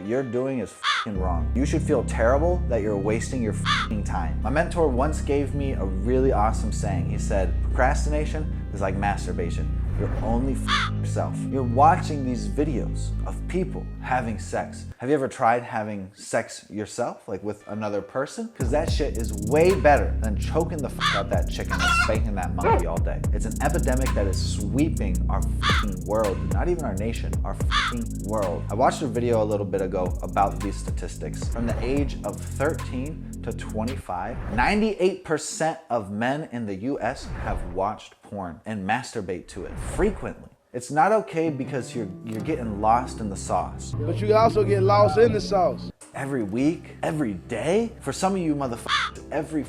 what you're doing is f***ing wrong. You should feel terrible that you're wasting your f***ing time. My mentor once gave me a really awesome saying. He said, procrastination is like masturbation. You're only f***ing yourself. You're watching these videos of people having sex. Have you ever tried having sex yourself, like with another person? Because that shit is way better than choking the f*** out that chicken and spanking that monkey all day. It's an epidemic that is sweeping our f***ing world, not even our nation, our f***ing world. I watched a video a little bit ago about these statistics. From the age of 13 to 25, 98% of men in the US have watched porn and masturbate to it frequently. It's not okay because you're getting lost in the sauce. But you also get lost in the sauce. Every week, every day, for some of you motherfuckers, every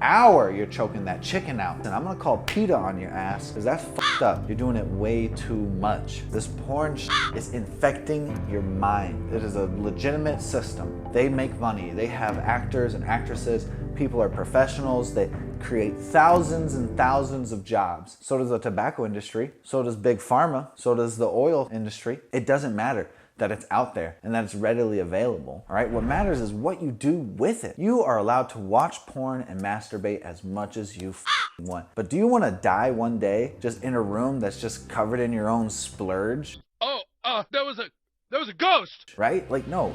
hour you're choking that chicken out. And I'm gonna call PETA on your ass, because that's fucked up. You're doing it way too much. This porn is infecting your mind. It is a legitimate system. They make money. They have actors and actresses. People are professionals. They create thousands and thousands of jobs. So does the tobacco industry. So does big pharma. So does the oil industry. It doesn't matter that it's out there and that it's readily available. All right, what matters is what you do with it. You are allowed to watch porn and masturbate as much as you want. But do you want to die one day just in a room that's just covered in your own splurge? Oh, there was a ghost! Right? Like, no,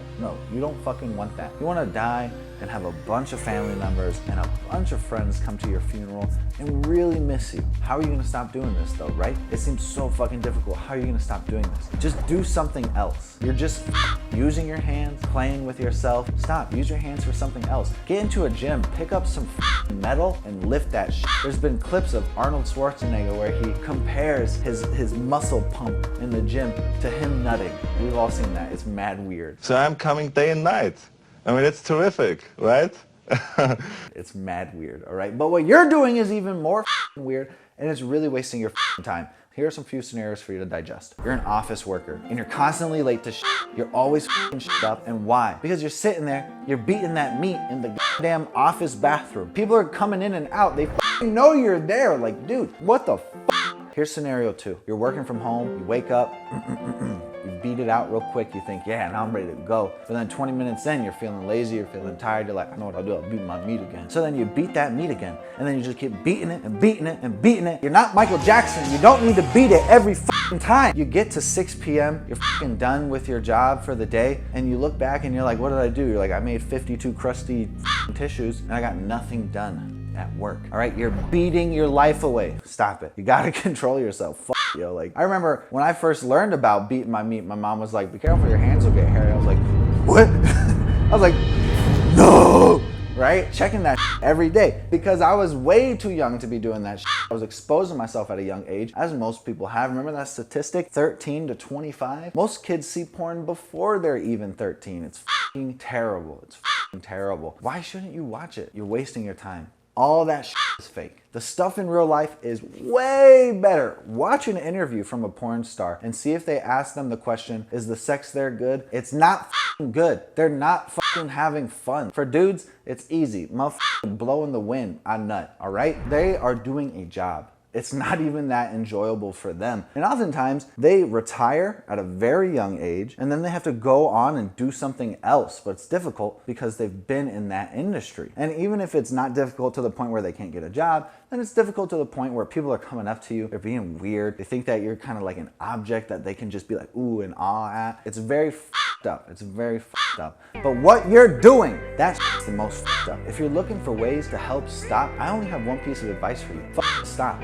you don't fucking want that. You want to die and have a bunch of family members and a bunch of friends come to your funeral and really miss you. How are you gonna stop doing this though, right? It seems so fucking difficult. How are you gonna stop doing this? Just do something else. You're just using your hands, playing with yourself. Stop, use your hands for something else. Get into a gym, pick up some metal and lift that shit. There's been clips of Arnold Schwarzenegger where he compares his muscle pump in the gym to him nutting. We've all seen that. It's mad weird. So I'm coming day and night. I mean, it's terrific, right? It's mad weird, all right? But what you're doing is even more weird, and it's really wasting your time. Here are some few scenarios for you to digest. You're an office worker, and you're constantly late to shit. You're always shit up, and why? Because you're sitting there, you're beating that meat in the goddamn office bathroom. People are coming in and out. They know you're there. Like, dude, what the f***? Here's scenario 2. You're working from home, you wake up, you beat it out real quick, you think, yeah, now I'm ready to go. But then 20 minutes in, you're feeling lazy, you're feeling tired, you're like, I know what I'll do, I'll beat my meat again. So then you beat that meat again, and then you just keep beating it and beating it and beating it. You're not Michael Jackson, you don't need to beat it every fucking time. You get to 6 p.m., you're fucking done with your job for the day, and you look back and you're like, what did I do? You're like, I made 52 crusty tissues, and I got nothing done at work. All right, you're beating your life away. Stop it. You gotta control yourself. Yo, like, I remember when I first learned about beating my meat, my mom was like, be careful, your hands will get hairy. I was like, what? I was like, no, right? Checking that every day because I was way too young to be doing that. I was exposing myself at a young age, as most people have. Remember that statistic, 13 to 25? Most kids see porn before they're even 13. It's fucking terrible. It's fucking terrible. Why shouldn't you watch it? You're wasting your time. All that shit is fake. The stuff in real life is way better. Watch an interview from a porn star and see if they ask them the question, is the sex there good? It's not fucking good. They're not fucking having fun. For dudes, it's easy. Motherfucking blowing the wind on nut, all right? They are doing a job. It's not even that enjoyable for them. And oftentimes they retire at a very young age and then they have to go on and do something else, but it's difficult because they've been in that industry. And even if it's not difficult to the point where they can't get a job, then it's difficult to the point where people are coming up to you, they're being weird, they think that you're kind of like an object that they can just be like ooh and ah at. It's very f***ed up. It's very f***ed up. But what you're doing, that's the most f***ed up. If you're looking for ways to help stop, I only have one piece of advice for you. Stop.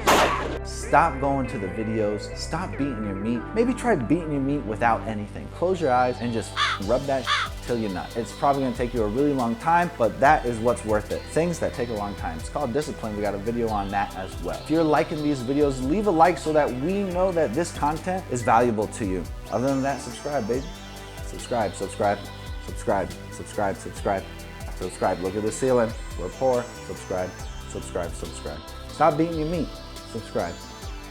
Stop going to the videos. Stop beating your meat. Maybe try beating your meat without anything. Close your eyes and just rub that till you nut. It's probably gonna take you a really long time, but that is what's worth it. Things that take a long time. It's called discipline. We got a video on that as well. If you're liking these videos, leave a like so that we know that this content is valuable to you. Other than that, subscribe, baby. Subscribe, subscribe, subscribe, subscribe, subscribe, subscribe. Look at the ceiling. We're poor. Subscribe, subscribe, subscribe. Stop beating your meat. Subscribe.